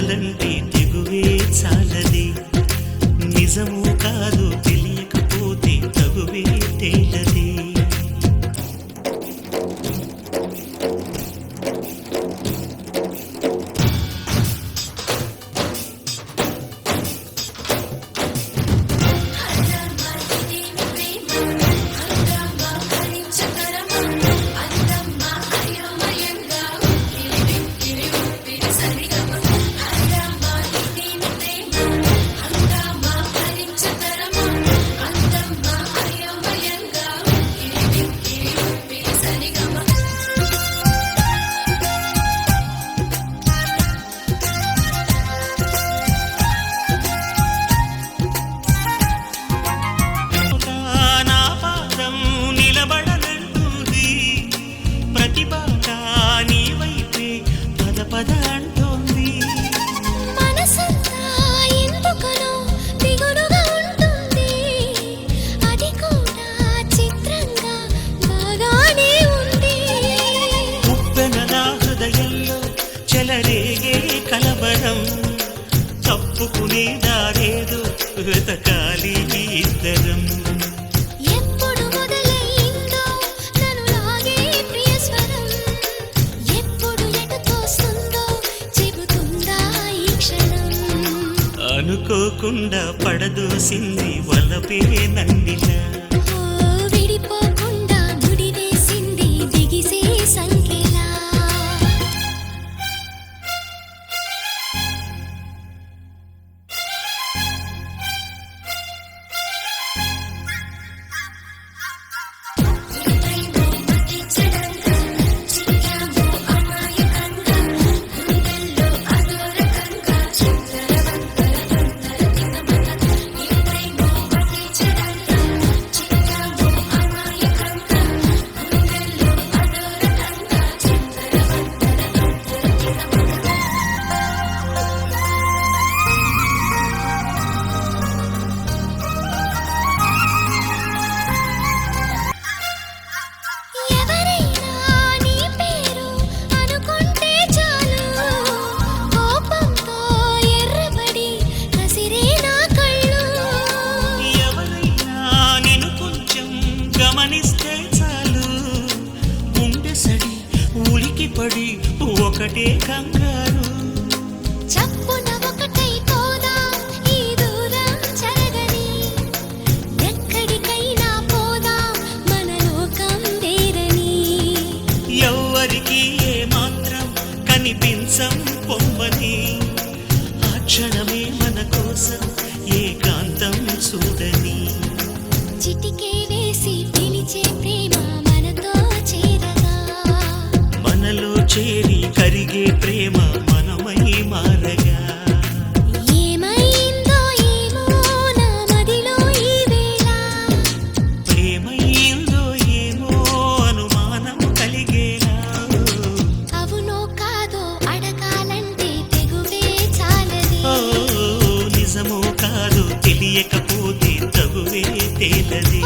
నిలబడాలంటే తెగువే చాలది. నిజము కాదు తెలియకపోతే తగువే తేలది. చెలరేగే కలవరం తప్పుకునే దారేదో వెతకాలి ఇద్దరం. ఎప్పుడు మొదలైందో నన్ను లాగే ప్రియస్వరం, ఎప్పుడు ఎటు తోస్తుందో చెబుతుందా ఈ క్షణం. అనుకోకుండా పడదోసింది వలపే నన్నిలా, విడిపోకుండా ముడివేసింది దిగిసే సంఖ్యలా. గమనిస్తే చాలు గుండె సడి ఉలికిపడి ఒకటే కంగారు. చప్పున ఒకటై పోదా ఈ దూరం జరగని, ఎక్కడికైనా పోదా మన లోకం వేరని. ఎవ్వరికి ఏ మాత్రం కనిపించం పొమ్మని, ఆ క్షణమే మన కోసం ఏకాంతం చూడని. చిటికే వేసి పిలిచే ప్రేమ మనతో చేరగా, మనలో చేరి కరిగే ప్రేమ మనమై మారగా. ఏమైందో ఏమో నా మదిలో ఈ వేళ, ప్రేమైందో ఏమో అనుమానం కలిగేలా. అవునో కాదో అడగాలంటే తెగువే చాలది. నిజమో కాదు తెలియకపోతే తగువే తేలది.